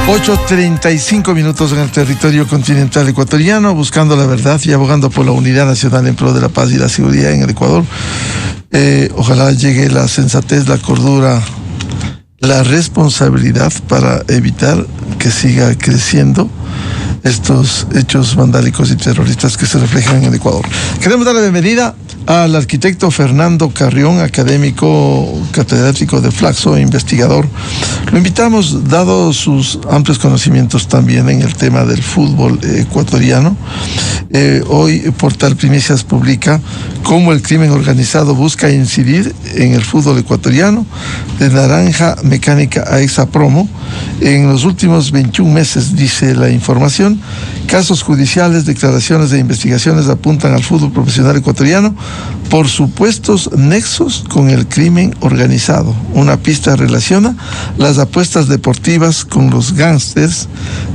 8:35 en el territorio continental ecuatoriano, buscando la verdad y abogando por la unidad nacional en pro de la paz y la seguridad en el Ecuador. Ojalá llegue la sensatez, la cordura, la responsabilidad para evitar que siga creciendo estos hechos vandálicos y terroristas que se reflejan en el Ecuador. Queremos dar la bienvenida al arquitecto Fernando Carrión, académico catedrático de Flaxo e investigador. Lo invitamos, dado sus amplios conocimientos también en el tema del fútbol ecuatoriano. Hoy Portal Primicias publica cómo el crimen organizado busca incidir en el fútbol ecuatoriano, de Naranja Mecánica a Exapromo. En los últimos 21 meses, dice la información, casos judiciales, declaraciones e investigaciones apuntan al fútbol profesional ecuatoriano por supuestos nexos con el crimen organizado. Una pista relaciona las apuestas deportivas con los gángsters,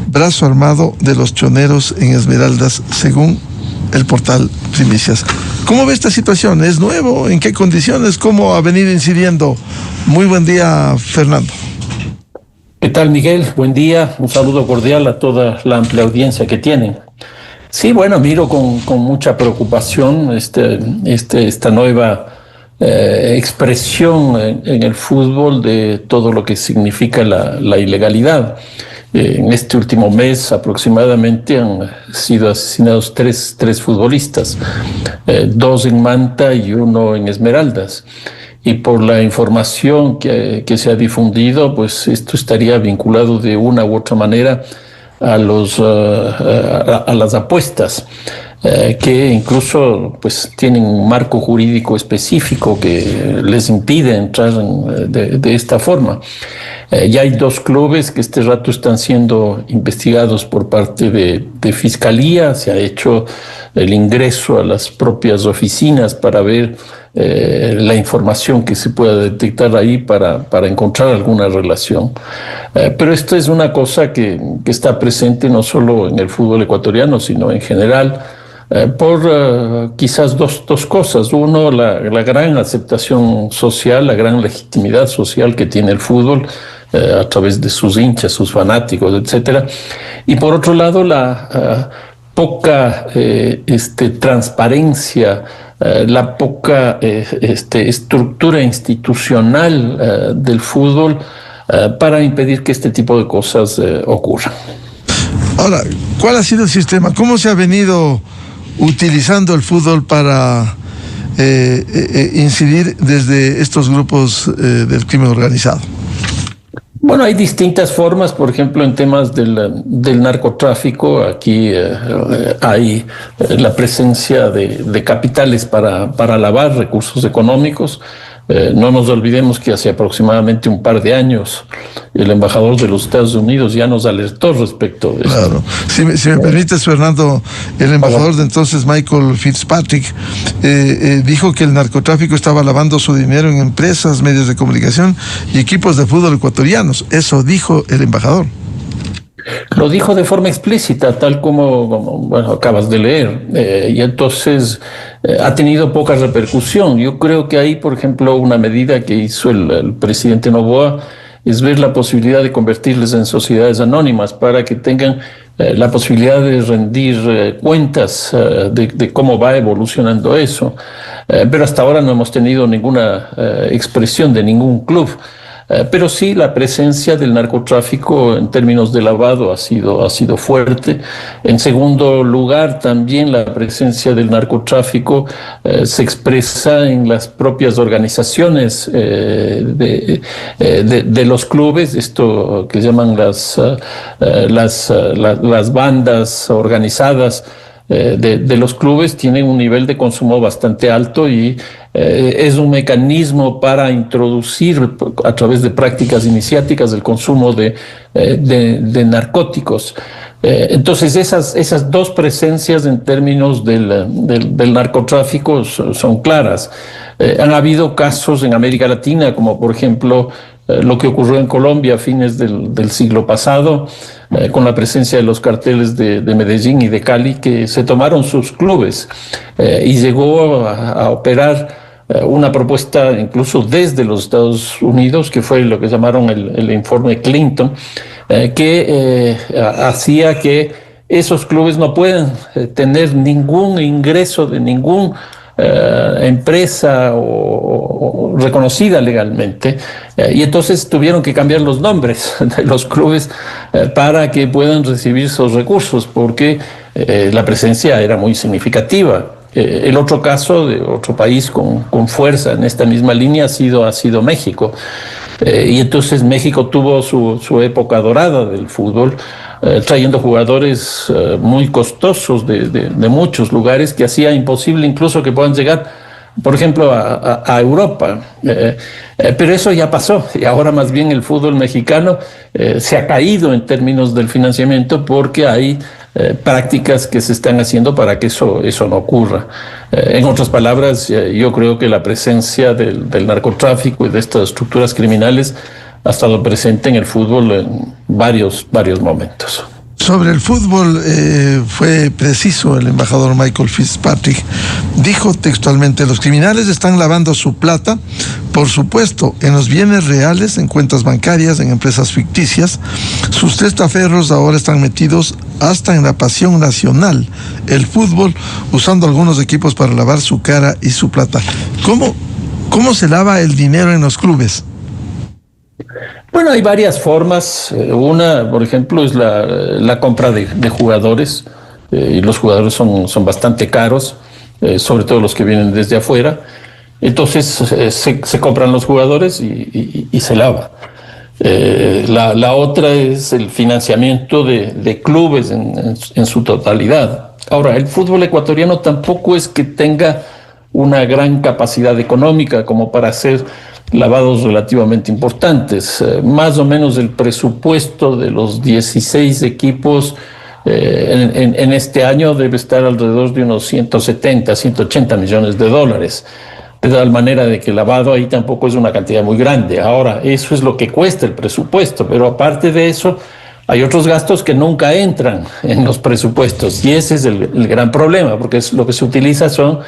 brazo armado de los choneros en Esmeraldas, según el portal Primicias. ¿Cómo ve esta situación? ¿Es nuevo? ¿En qué condiciones? ¿Cómo ha venido incidiendo? Muy buen día, Fernando. ¿Qué tal, Miguel? Buen día. Un saludo cordial a toda la amplia audiencia que tienen. Sí, bueno, miro con mucha preocupación esta nueva expresión en el fútbol de todo lo que significa la ilegalidad. En este último mes aproximadamente han sido asesinados tres futbolistas, 2 en Manta y 1 en Esmeraldas. Y por la información que se ha difundido, pues esto estaría vinculado de una u otra manera a las apuestas, que incluso pues tienen un marco jurídico específico que les impide entrar de esta forma. Ya hay 2 clubes que este rato están siendo investigados por parte de Fiscalía. Se ha hecho el ingreso a las propias oficinas para ver la información que se pueda detectar ahí para encontrar alguna relación. Pero esto es una cosa que está presente no solo en el fútbol ecuatoriano, sino en general, por quizás dos cosas. Uno, la gran aceptación social, la gran legitimidad social que tiene el fútbol a través de sus hinchas, sus fanáticos, etcétera. Y por otro lado, la poca transparencia, la poca estructura institucional del fútbol para impedir que este tipo de cosas ocurran. Ahora, ¿cuál ha sido el sistema? ¿Cómo se ha venido utilizando el fútbol para incidir desde estos grupos del crimen organizado? Bueno, hay distintas formas, por ejemplo, en temas del narcotráfico. Aquí hay la presencia de capitales para lavar recursos económicos. No nos olvidemos que hace aproximadamente un par de años el embajador de los Estados Unidos ya nos alertó respecto de esto. Claro. Si me permites, Fernando, el embajador de entonces, Michael Fitzpatrick, dijo que el narcotráfico estaba lavando su dinero en empresas, medios de comunicación y equipos de fútbol ecuatorianos. Eso dijo el embajador. Lo dijo de forma explícita, tal como acabas de leer, y entonces ha tenido poca repercusión. Yo creo que ahí, por ejemplo, una medida que hizo el presidente Noboa es ver la posibilidad de convertirles en sociedades anónimas para que tengan la posibilidad de rendir cuentas de cómo va evolucionando eso. Pero hasta ahora no hemos tenido ninguna expresión de ningún club. Pero sí, la presencia del narcotráfico en términos de lavado ha sido fuerte. En segundo lugar, también la presencia del narcotráfico se expresa en las propias organizaciones de los clubes, esto que llaman las bandas organizadas de los clubes. Tienen un nivel de consumo bastante alto y es un mecanismo para introducir a través de prácticas iniciáticas el consumo de narcóticos. Entonces esas 2 presencias en términos del narcotráfico son claras. Han habido casos en América Latina, como por ejemplo lo que ocurrió en Colombia a fines del siglo pasado, con la presencia de los carteles de Medellín y de Cali, que se tomaron sus clubes y llegó a operar una propuesta incluso desde los Estados Unidos, que fue lo que llamaron el informe Clinton, que hacía que esos clubes no pueden tener ningún ingreso de ningún empresa o reconocida legalmente, y entonces tuvieron que cambiar los nombres de los clubes para que puedan recibir esos recursos, porque la presencia era muy significativa. El otro caso de otro país con fuerza en esta misma línea ha sido México. Y entonces México tuvo su época dorada del fútbol, trayendo jugadores muy costosos de muchos lugares, que hacía imposible incluso que puedan llegar, por ejemplo, a Europa. Pero eso ya pasó, y ahora más bien el fútbol mexicano se ha caído en términos del financiamiento, porque hay prácticas que se están haciendo para que eso no ocurra. En otras palabras, yo creo que la presencia del narcotráfico y de estas estructuras criminales ha estado presente en el fútbol en varios momentos. Sobre el fútbol fue preciso el embajador Michael Fitzpatrick. Dijo textualmente: los criminales están lavando su plata, por supuesto, en los bienes reales, en cuentas bancarias, en empresas ficticias. Sus testaferros ahora están metidos hasta en la pasión nacional, el fútbol, usando algunos equipos para lavar su cara y su plata. ¿Cómo se lava el dinero en los clubes? Bueno, hay varias formas. Una, por ejemplo, es la compra de jugadores, y los jugadores son bastante caros, sobre todo los que vienen desde afuera. Entonces se compran los jugadores y se lava. La otra es el financiamiento de clubes en su totalidad. Ahora, el fútbol ecuatoriano tampoco es que tenga una gran capacidad económica como para hacer lavados relativamente importantes. Más o menos el presupuesto de los 16 equipos en este año debe estar alrededor de unos 170, 180 millones de dólares. De tal manera de que el lavado ahí tampoco es una cantidad muy grande. Ahora, eso es lo que cuesta el presupuesto, pero aparte de eso, hay otros gastos que nunca entran en los presupuestos, y ese es el gran problema, porque lo que se utiliza son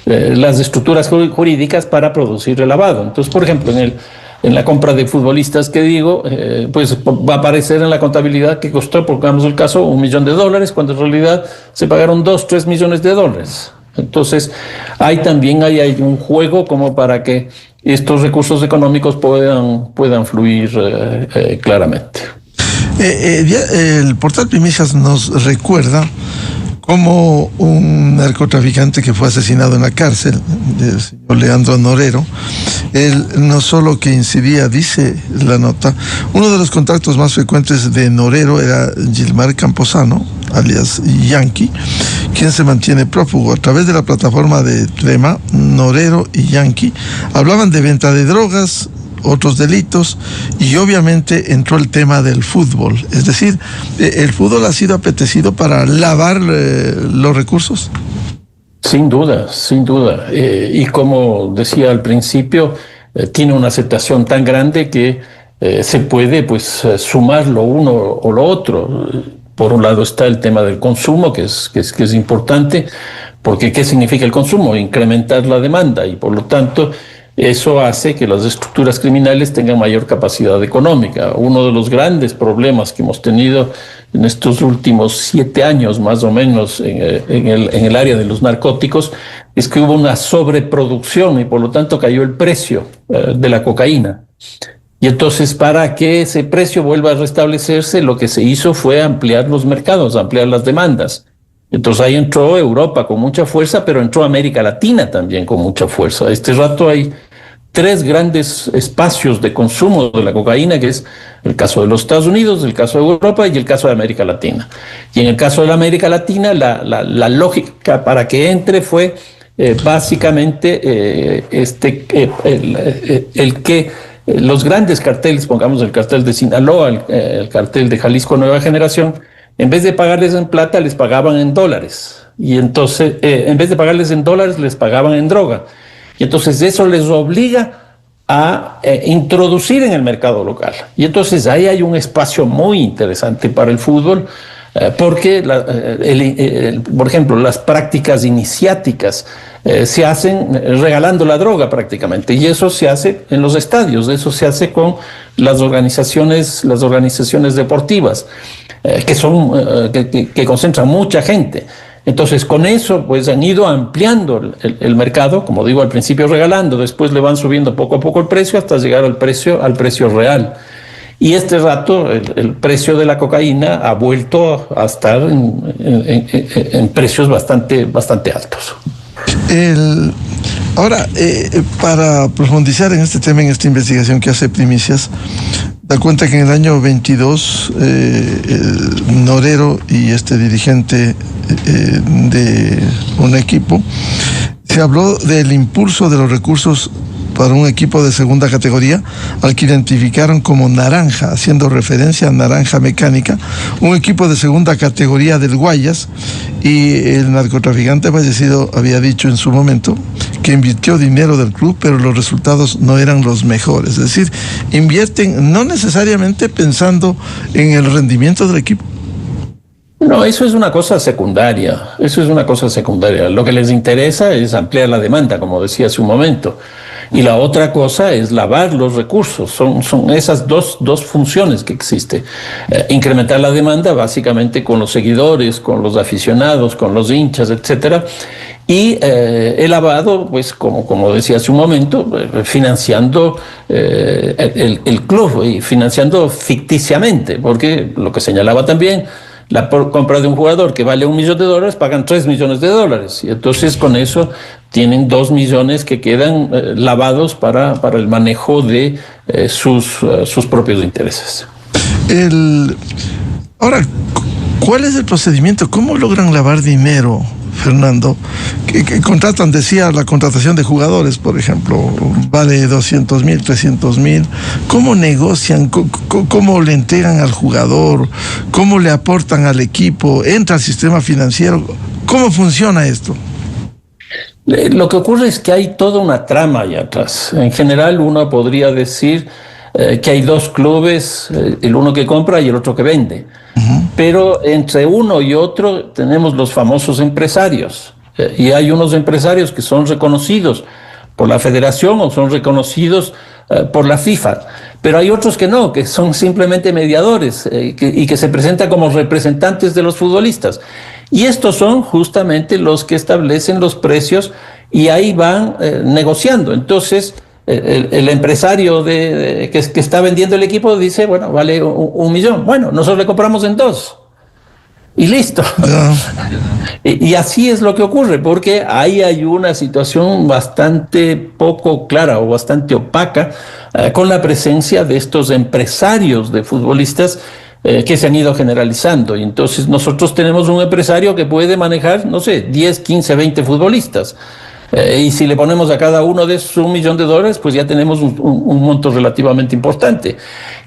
las estructuras jurídicas para producir el lavado. Entonces, por ejemplo, en la compra de futbolistas que digo, pues va a aparecer en la contabilidad que costó, pongamos el caso, $1 millón, cuando en realidad se pagaron 2, 3 millones de dólares. Entonces, hay un juego como para que estos recursos económicos puedan fluir claramente. El portal Primicias nos recuerda como un narcotraficante que fue asesinado en la cárcel, el señor Leandro Norero, él no solo que incidía, dice la nota, uno de los contactos más frecuentes de Norero era Gilmar Camposano, alias Yankee, quien se mantiene prófugo. A través de la plataforma de Trema, Norero y Yankee hablaban de venta de drogas, otros delitos, y obviamente entró el tema del fútbol. Es decir, ¿el fútbol ha sido apetecido para lavar los recursos? Sin duda, sin duda. Y como decía al principio, tiene una aceptación tan grande que se puede sumar lo uno o lo otro. Por un lado está el tema del consumo, que es importante, porque ¿qué significa el consumo? Incrementar la demanda, y por lo tanto eso hace que las estructuras criminales tengan mayor capacidad económica. Uno de los grandes problemas que hemos tenido en estos últimos 7 años, más o menos, en el área de los narcóticos, es que hubo una sobreproducción y por lo tanto cayó el precio de la cocaína. Y entonces, para que ese precio vuelva a restablecerse, lo que se hizo fue ampliar los mercados, ampliar las demandas. Entonces ahí entró Europa con mucha fuerza, pero entró América Latina también con mucha fuerza. A este rato hay 3 grandes espacios de consumo de la cocaína, que es el caso de los Estados Unidos, el caso de Europa y el caso de América Latina. Y en el caso de la América Latina, la lógica para que entre fue básicamente el que los grandes carteles, pongamos el cartel de Sinaloa, el cartel de Jalisco Nueva Generación, en vez de pagarles en plata, les pagaban en dólares. Y entonces, en vez de pagarles en dólares, les pagaban en droga. Y entonces eso les obliga a introducir en el mercado local. Y entonces ahí hay un espacio muy interesante para el fútbol, porque, por ejemplo, las prácticas iniciáticas se hacen regalando la droga prácticamente, y eso se hace en los estadios, eso se hace con las organizaciones deportivas, que concentran mucha gente. Entonces, con eso, pues han ido ampliando el mercado, como digo, al principio regalando, después le van subiendo poco a poco el precio hasta llegar al precio real. Y este rato el precio de la cocaína ha vuelto a estar en precios bastante altos. Ahora, para profundizar en este tema, en esta investigación que hace Primicias, da cuenta que en el año 22 Norero y este dirigente de un equipo se habló del impulso de los recursos para un equipo de segunda categoría, al que identificaron como Naranja, haciendo referencia a Naranja Mecánica, un equipo de segunda categoría del Guayas, y el narcotraficante fallecido había dicho en su momento que invirtió dinero del club, pero los resultados no eran los mejores. Es decir, invierten no necesariamente pensando en el rendimiento del equipo. No, eso es una cosa secundaria. Lo que les interesa es ampliar la demanda, como decía hace un momento. Y la otra cosa es lavar los recursos. Son esas dos funciones que existen. Incrementar la demanda básicamente con los seguidores, con los aficionados, con los hinchas, etcétera. Y el lavado, pues como decía hace un momento, financiando el club y financiando ficticiamente, porque lo que señalaba también, la compra de un jugador que vale $1 millón, pagan $3 millones. Y entonces con eso tienen 2 millones que quedan lavados para el manejo de sus propios intereses. Ahora, ¿cuál es el procedimiento? ¿Cómo logran lavar dinero, Fernando? Que contratan, decía, la contratación de jugadores, por ejemplo, vale 200,000, 300,000. ¿Cómo negocian? ¿Cómo le entregan al jugador? ¿Cómo le aportan al equipo? ¿Entra al sistema financiero? ¿Cómo funciona esto? Lo que ocurre es que hay toda una trama allá atrás. En general, uno podría decir que hay dos clubes, el uno que compra y el otro que vende. Pero entre uno y otro tenemos los famosos empresarios. Y hay unos empresarios que son reconocidos por la federación o son reconocidos por la FIFA. Pero hay otros que no, que son simplemente mediadores y que se presentan como representantes de los futbolistas. Y estos son justamente los que establecen los precios y ahí van negociando. Entonces, el empresario que está vendiendo el equipo dice, bueno, vale $1 millón. Bueno, nosotros le compramos en 2. Y listo. Y así es lo que ocurre, porque ahí hay una situación bastante poco clara o bastante opaca con la presencia de estos empresarios de futbolistas que se han ido generalizando. Y entonces nosotros tenemos un empresario que puede manejar, no sé, 10, 15, 20 futbolistas. Y si le ponemos a cada uno de esos $1 millón, pues ya tenemos un monto relativamente importante.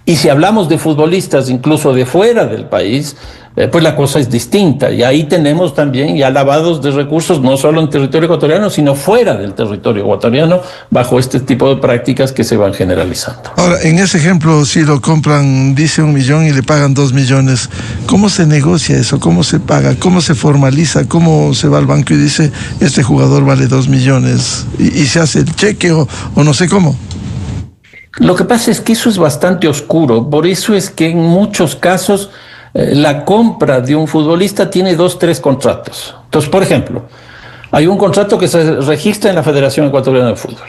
Y si hablamos de futbolistas incluso de fuera del país, pues la cosa es distinta. Y ahí tenemos también ya lavados de recursos, no solo en territorio ecuatoriano, sino fuera del territorio ecuatoriano, bajo este tipo de prácticas que se van generalizando. Ahora, en ese ejemplo, si lo compran, dice $1 millón y le pagan 2 millones, ¿cómo se negocia eso? ¿Cómo se paga? ¿Cómo se formaliza? ¿Cómo se va al banco y dice, este jugador vale 2 millones? ¿Y se hace el cheque o no sé cómo? Lo que pasa es que eso es bastante oscuro. Por eso es que en muchos casos la compra de un futbolista tiene 2, 3 contratos. Entonces, por ejemplo, hay un contrato que se registra en la Federación Ecuatoriana de Fútbol,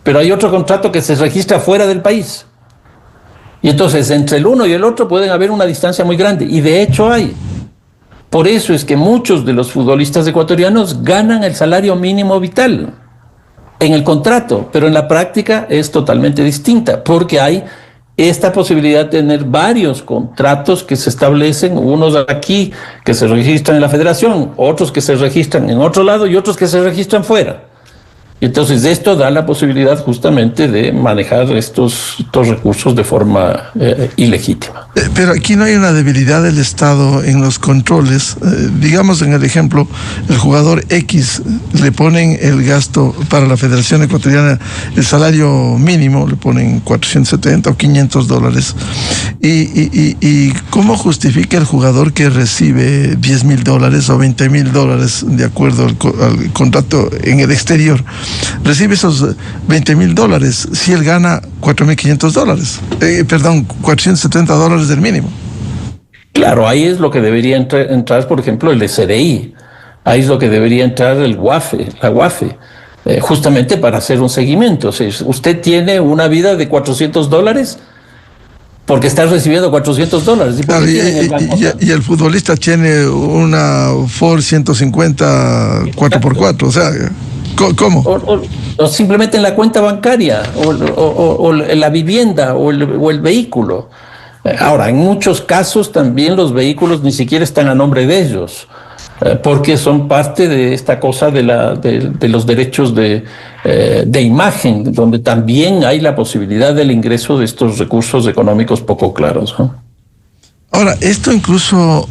pero hay otro contrato que se registra fuera del país. Y entonces, entre el uno y el otro pueden haber una distancia muy grande, y de hecho hay. Por eso es que muchos de los futbolistas ecuatorianos ganan el salario mínimo vital en el contrato, pero en la práctica es totalmente distinta, porque hay esta posibilidad de tener varios contratos que se establecen, unos aquí que se registran en la federación, otros que se registran en otro lado y otros que se registran fuera. Y entonces esto da la posibilidad justamente de manejar estos recursos de forma ilegítima. Pero aquí no hay una debilidad del Estado en los controles. Digamos en el ejemplo, el jugador X le ponen el gasto para la Federación Ecuatoriana, el salario mínimo, le ponen 470 o $500. ¿Y cómo justifica el jugador que recibe $10,000 o $20,000 de acuerdo al contrato en el exterior? Recibe esos $20,000 si él gana $4,500, $470 del mínimo. Claro, ahí es lo que debería entrar, por ejemplo, el SDI. Ahí es lo que debería entrar el WAFE, la WAFE, justamente para hacer un seguimiento. O sea, usted tiene una vida de $400 porque está recibiendo $400. Claro, y el futbolista tiene una Ford 150 4x4, o sea... ¿Cómo? O simplemente en la cuenta bancaria, o la vivienda, o el vehículo. Ahora, en muchos casos también los vehículos ni siquiera están a nombre de ellos, porque son parte de esta cosa de los derechos de imagen, donde también hay la posibilidad del ingreso de estos recursos económicos poco claros, ¿no? Ahora, esto incluso,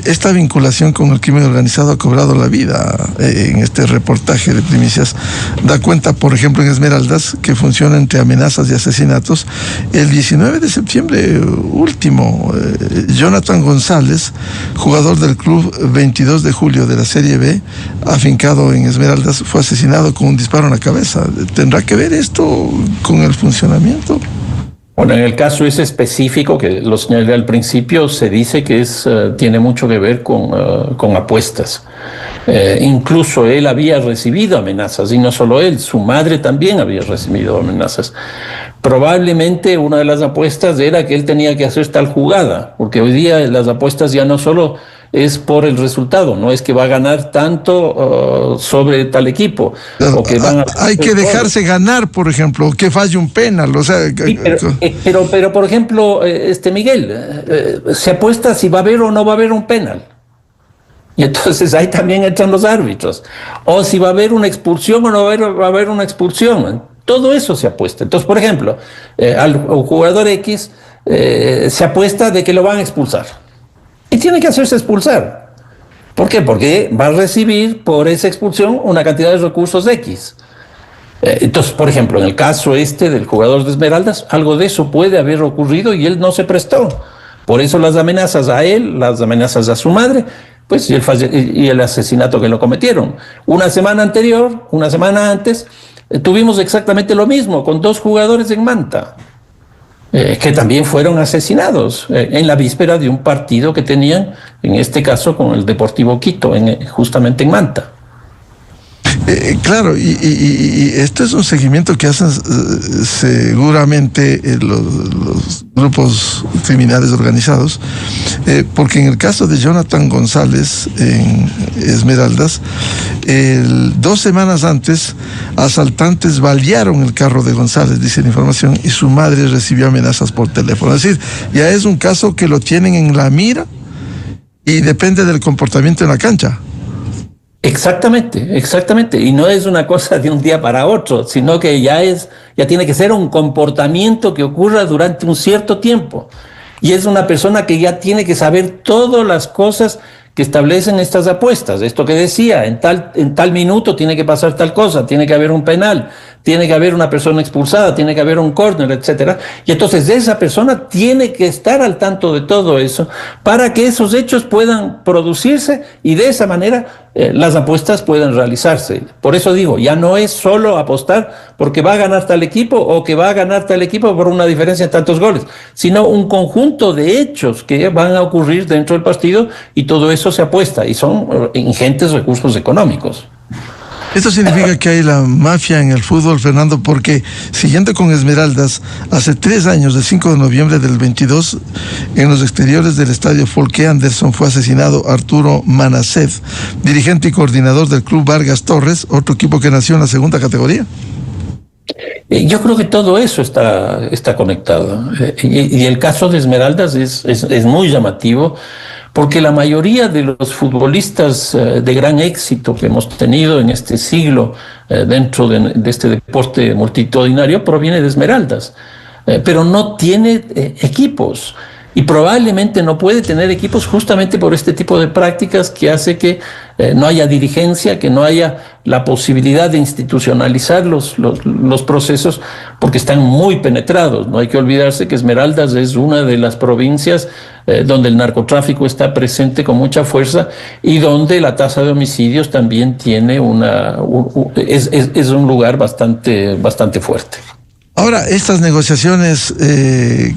esta vinculación con el crimen organizado ha cobrado la vida. En este reportaje de Primicias da cuenta, por ejemplo, en Esmeraldas, que funciona entre amenazas y asesinatos. El 19 de septiembre último, Jonathan González, jugador del club 22 de julio de la Serie B, afincado en Esmeraldas, fue asesinado con un disparo en la cabeza. ¿Tendrá que ver esto con el funcionamiento? Bueno, en el caso ese específico, que lo señalé al principio, se dice que tiene mucho que ver con apuestas. Incluso él había recibido amenazas, y no solo él, su madre también había recibido amenazas. Probablemente una de las apuestas era que él tenía que hacer tal jugada, porque hoy día las apuestas ya no solo es por el resultado, no es que va a ganar tanto sobre tal equipo. Claro, o que hay que dejarse ganar, por ejemplo, que falle un penal. O sea, sí, pero por ejemplo, Miguel, se apuesta si va a haber o no va a haber un penal. Y entonces ahí también entran los árbitros. O si va a haber una expulsión o no va a haber una expulsión. Todo eso se apuesta. Entonces, por ejemplo, al jugador X se apuesta de que lo van a expulsar. Y tiene que hacerse expulsar. ¿Por qué? Porque va a recibir por esa expulsión una cantidad de recursos X. Entonces, por ejemplo, en el caso del jugador de Esmeraldas, algo de eso puede haber ocurrido y él no se prestó. Por eso las amenazas a él, las amenazas a su madre, pues y el asesinato que lo cometieron. Una semana antes, tuvimos exactamente lo mismo con 2 jugadores en Manta, que también fueron asesinados en la víspera de un partido que tenían, en este caso con el Deportivo Quito, justamente en Manta. Claro, y esto es un seguimiento que hacen seguramente los grupos criminales organizados, porque en el caso de Jonathan González en Esmeraldas, 2 semanas antes, asaltantes balearon el carro de González, dice la información, y su madre recibió amenazas por teléfono. Es decir, ya es un caso que lo tienen en la mira y depende del comportamiento en la cancha. Exactamente. Y no es una cosa de un día para otro, sino que ya tiene que ser un comportamiento que ocurra durante un cierto tiempo. Y es una persona que ya tiene que saber todas las cosas que establecen estas apuestas. Esto que decía, en tal minuto tiene que pasar tal cosa, tiene que haber un penal, tiene que haber una persona expulsada, tiene que haber un córner, etcétera. Y entonces esa persona tiene que estar al tanto de todo eso para que esos hechos puedan producirse y de esa manera las apuestas puedan realizarse. Por eso digo, ya no es solo apostar porque va a ganar tal equipo o que va a ganar tal equipo por una diferencia en tantos goles, sino un conjunto de hechos que van a ocurrir dentro del partido y todo eso se apuesta y son ingentes recursos económicos. Esto significa que hay la mafia en el fútbol, Fernando, porque siguiendo con Esmeraldas, hace 3 años, el 5 de noviembre del 22, en los exteriores del estadio Folke Anderson fue asesinado Arturo Manaced, dirigente y coordinador del club Vargas Torres, otro equipo que nació en la 2ª categoría. Yo creo que todo eso está conectado. Y el caso de Esmeraldas es muy llamativo, porque la mayoría de los futbolistas de gran éxito que hemos tenido en este siglo dentro de este deporte multitudinario proviene de Esmeraldas, pero no tiene equipos. Y probablemente no puede tener equipos justamente por este tipo de prácticas que hace que no haya dirigencia, que no haya la posibilidad de institucionalizar los procesos, porque están muy penetrados. No hay que olvidarse que Esmeraldas es una de las provincias donde el narcotráfico está presente con mucha fuerza y donde la tasa de homicidios también tiene es un lugar bastante fuerte. Ahora, estas negociaciones,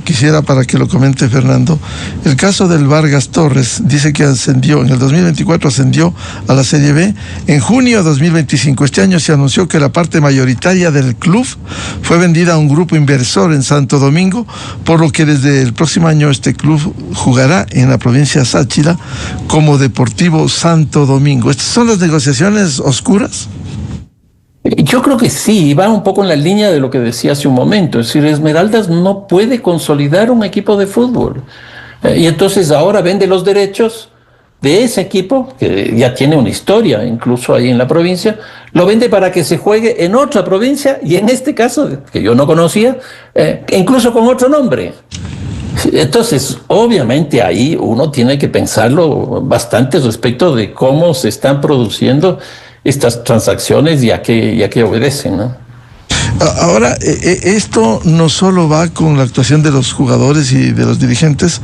quisiera para que lo comente Fernando, el caso del Vargas Torres dice que ascendió, en el 2024 ascendió a la Serie B, en junio de 2025, este año se anunció que la parte mayoritaria del club fue vendida a un grupo inversor en Santo Domingo, por lo que desde el próximo año este club jugará en la provincia Sáchila como Deportivo Santo Domingo. ¿Estas son las negociaciones oscuras? Yo creo que sí, va un poco en la línea de lo que decía hace un momento, es decir, Esmeraldas no puede consolidar un equipo de fútbol, y entonces ahora vende los derechos de ese equipo, que ya tiene una historia incluso ahí en la provincia, lo vende para que se juegue en otra provincia, y en este caso, que yo no conocía, incluso con otro nombre. Entonces, obviamente ahí uno tiene que pensarlo bastante respecto de cómo se están produciendo estas transacciones y a qué obedecen, ¿no? Ahora, esto no solo va con la actuación de los jugadores y de los dirigentes,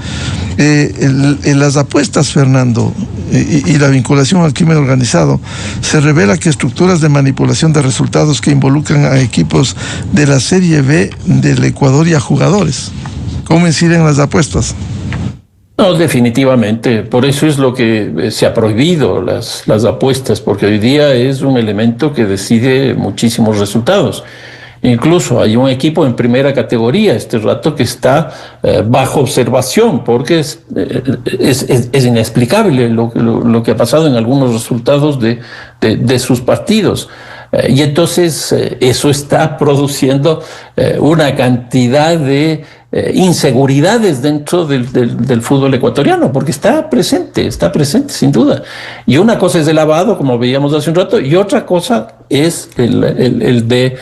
en las apuestas, Fernando, y la vinculación al crimen organizado, se revela que estructuras de manipulación de resultados que involucran a equipos de la Serie B del Ecuador y a jugadores. ¿Cómo inciden las apuestas? No, definitivamente. Por eso es lo que se ha prohibido las apuestas, porque hoy día es un elemento que decide muchísimos resultados. Incluso hay un equipo en primera categoría este rato que está bajo observación, porque es inexplicable lo que ha pasado en algunos resultados de sus partidos. Y entonces eso está produciendo una cantidad de inseguridades dentro del fútbol ecuatoriano, porque está presente sin duda. Y una cosa es el lavado, como veíamos hace un rato, y otra cosa es el de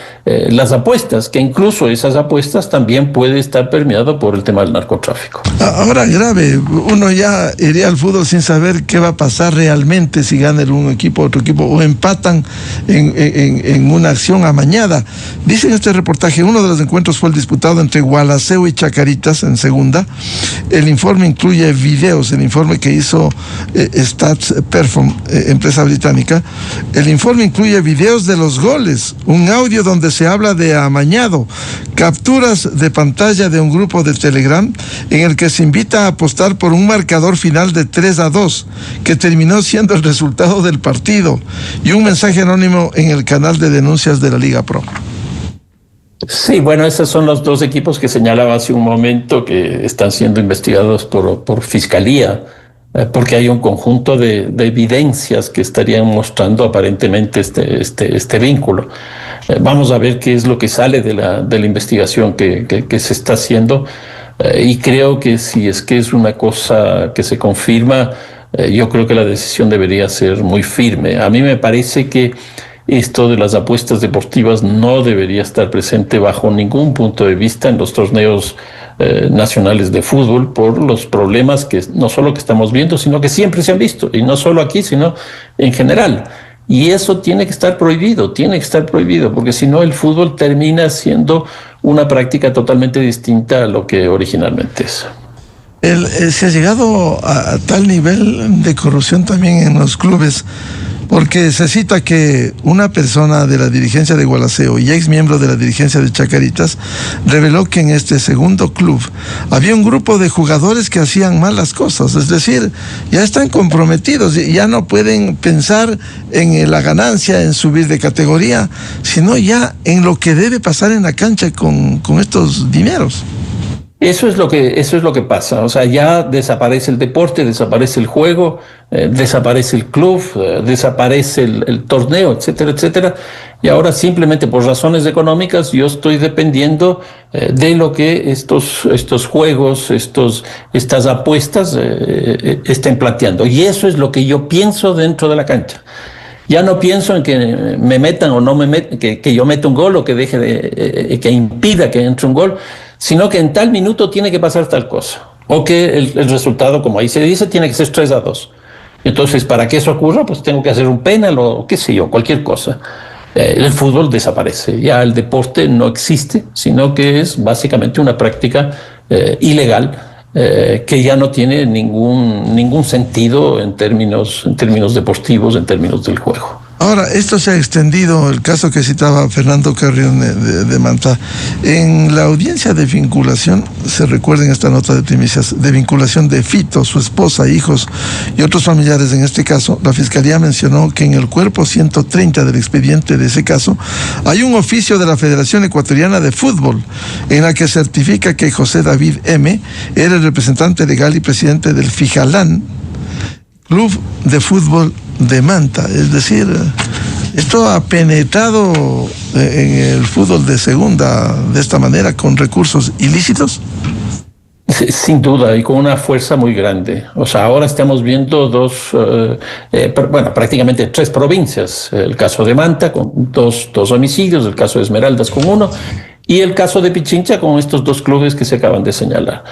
las apuestas, que incluso esas apuestas también puede estar permeado por el tema del narcotráfico. Ahora, grave, uno ya iría al fútbol sin saber qué va a pasar realmente si gana un equipo o otro equipo, o empatan en una acción amañada. Dice en este reportaje, uno de los encuentros fue el disputado entre Gualaceo y Chacaritas en segunda. El informe incluye videos, el informe que hizo Stats Perform, empresa británica. El informe incluye videos de los goles, un audio donde se habla de amañado, capturas de pantalla de un grupo de Telegram en el que se invita a apostar por un marcador final de 3-2, que terminó siendo el resultado del partido, y un mensaje anónimo en el canal de denuncias de la Liga Pro. Sí, bueno, esos son los dos equipos que señalaba hace un momento que están siendo investigados por Fiscalía, porque hay un conjunto de evidencias que estarían mostrando aparentemente este vínculo. Vamos a ver qué es lo que sale de la investigación que se está haciendo, y creo que si es que es una cosa que se confirma, yo creo que la decisión debería ser muy firme. A mí me parece que esto de las apuestas deportivas no debería estar presente bajo ningún punto de vista en los torneos nacionales de fútbol, por los problemas que no solo que estamos viendo, sino que siempre se han visto, y no solo aquí, sino en general. Y eso tiene que estar prohibido, porque si no el fútbol termina siendo una práctica totalmente distinta a lo que originalmente es. Se ha llegado a tal nivel de corrupción también en los clubes, porque se cita que una persona de la dirigencia de Gualaceo y ex miembro de la dirigencia de Chacaritas reveló que en este segundo club había un grupo de jugadores que hacían malas cosas, es decir, ya están comprometidos, ya no pueden pensar en la ganancia, en subir de categoría, sino ya en lo que debe pasar en la cancha con estos dineros. Eso es lo que pasa. O sea, ya desaparece el deporte, desaparece el juego, desaparece el club, desaparece el torneo, etcétera, etcétera. Y ahora simplemente por razones económicas yo estoy dependiendo de lo que estos juegos, estas apuestas estén planteando. Y eso es lo que yo pienso dentro de la cancha. Ya no pienso en que me metan o no me metan, que yo meta un gol o que que impida que entre un gol, sino que en tal minuto tiene que pasar tal cosa. O que el resultado, como ahí se dice, tiene que ser 3-2. Entonces, para que eso ocurra, pues tengo que hacer un penal o qué sé yo, cualquier cosa. El fútbol desaparece, ya el deporte no existe, sino que es básicamente una práctica ilegal que ya no tiene ningún sentido en términos deportivos, en términos del juego. Ahora, esto se ha extendido, el caso que citaba Fernando Carrión de Manta. En la audiencia de vinculación, se recuerda en esta nota de primicias, de vinculación de Fito, su esposa, hijos y otros familiares en este caso, la Fiscalía mencionó que en el cuerpo 130 del expediente de ese caso hay un oficio de la Federación Ecuatoriana de Fútbol en la que certifica que José David M. era el representante legal y presidente del Fijalán, Club de Fútbol de Manta. Es decir, esto ha penetrado en el fútbol de segunda de esta manera, con recursos ilícitos. Sin duda, y con una fuerza muy grande. O sea, ahora estamos viendo prácticamente 3 provincias. El caso de Manta con dos homicidios, el caso de Esmeraldas con 1, y el caso de Pichincha con estos 2 clubes que se acaban de señalar.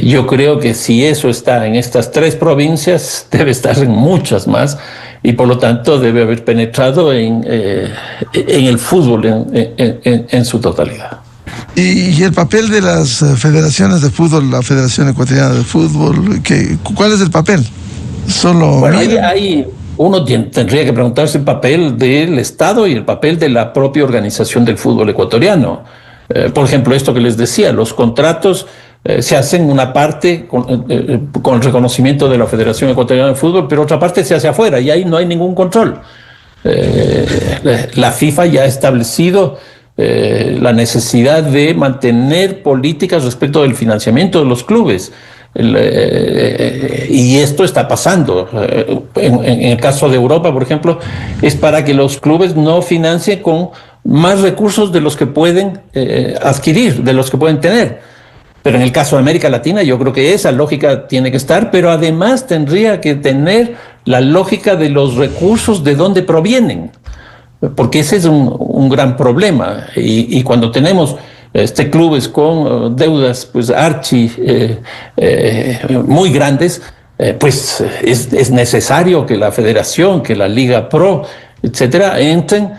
Yo creo que si eso está en estas 3 provincias, debe estar en muchas más, y por lo tanto debe haber penetrado en el fútbol en su totalidad. Y el papel de las federaciones de fútbol, la Federación Ecuatoriana de Fútbol, ¿cuál es el papel? Solo bueno, uno tendría que preguntarse el papel del Estado y el papel de la propia organización del fútbol ecuatoriano. Por ejemplo, esto que les decía, los contratos se hacen una parte con el reconocimiento de la Federación Ecuatoriana de Fútbol, pero otra parte se hace afuera y ahí no hay ningún control. La FIFA ya ha establecido la necesidad de mantener políticas respecto del financiamiento de los clubes. Y esto está pasando. En el caso de Europa, por ejemplo, es para que los clubes no financien con más recursos de los que pueden adquirir, de los que pueden tener. Pero en el caso de América Latina, yo creo que esa lógica tiene que estar, pero además tendría que tener la lógica de los recursos de dónde provienen, porque ese es un gran problema. Y cuando tenemos clubes con deudas pues muy grandes, pues es necesario que la federación, que la Liga Pro, etcétera, entren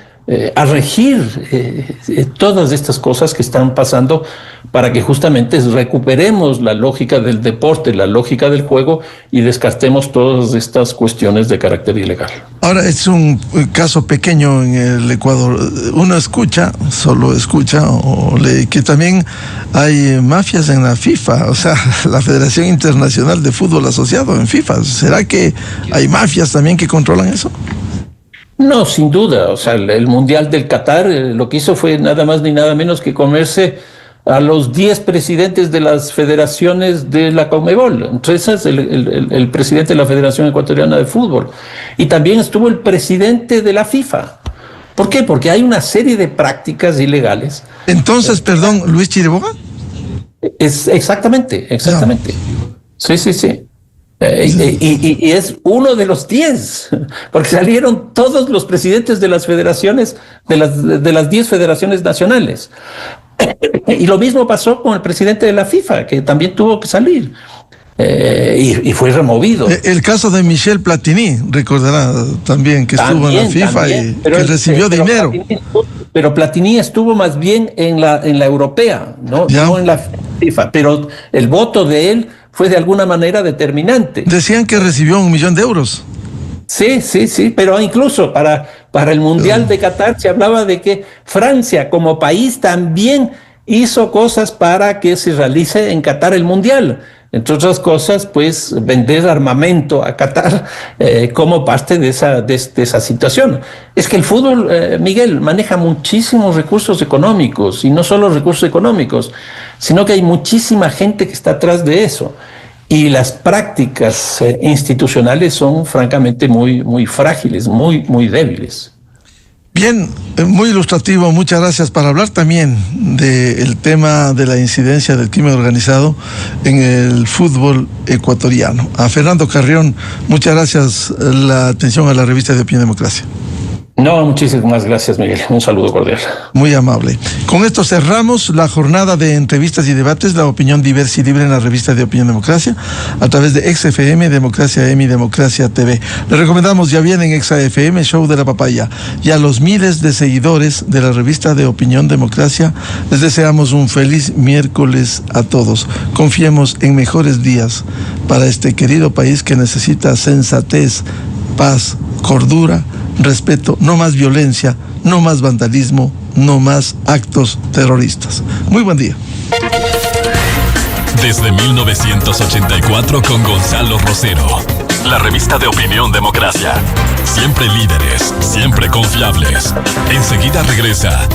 a regir todas estas cosas que están pasando para que justamente recuperemos la lógica del deporte, la lógica del juego y descartemos todas estas cuestiones de carácter ilegal. Ahora, es un caso pequeño en el Ecuador. Uno solo escucha o lee que también hay mafias en la FIFA, o sea, la Federación Internacional de Fútbol Asociado en FIFA. ¿Será que hay mafias también que controlan eso? No, sin duda. O sea, el Mundial del Qatar lo que hizo fue nada más ni nada menos que comerse a los 10 presidentes de las federaciones de la Conmebol. Entre esas, el presidente de la Federación Ecuatoriana de Fútbol. Y también estuvo el presidente de la FIFA. ¿Por qué? Porque hay una serie de prácticas ilegales. Entonces, perdón, ¿Luis Chiriboga? Exactamente. Sí. Y es uno de los 10, porque salieron todos los presidentes de las federaciones, de las 10 federaciones nacionales. Y lo mismo pasó con el presidente de la FIFA, que también tuvo que salir. Y fue removido. El caso de Michel Platini, recordará también que estuvo en la FIFA y que recibió dinero. Pero Platini estuvo más bien en la europea, no en la FIFA. Pero el voto de él fue de alguna manera determinante. Decían que recibió $1 millón. Sí, pero incluso para el Mundial de Qatar se hablaba de que Francia como país también hizo cosas para que se realice en Qatar el Mundial. Entre otras cosas, pues vender armamento a Qatar como parte de esa situación. Es que el fútbol, Miguel, maneja muchísimos recursos económicos, y no solo recursos económicos, sino que hay muchísima gente que está atrás de eso. Y las prácticas institucionales son francamente muy, muy frágiles, muy, muy débiles. Bien, muy ilustrativo, muchas gracias. Para hablar también del tema de la incidencia del crimen organizado en el fútbol ecuatoriano. A Fernando Carrión, muchas gracias la atención a la revista de Opinión Democracia. No, muchísimas gracias, Miguel. Un saludo cordial. Muy amable. Con esto cerramos la jornada de entrevistas y debates, la opinión diversa y libre en la revista de Opinión Democracia, a través de XFM, Democracia M y Democracia TV. Les recomendamos, ya vienen XFM, Show de la Papaya. Y a los miles de seguidores de la revista de Opinión Democracia, les deseamos un feliz miércoles a todos. Confiemos en mejores días para este querido país que necesita sensatez, paz, cordura, respeto, no más violencia, no más vandalismo, no más actos terroristas. Muy buen día. Desde 1984 con Gonzalo Rosero, la revista de Opinión Democracia. Siempre líderes, siempre confiables. Enseguida regresa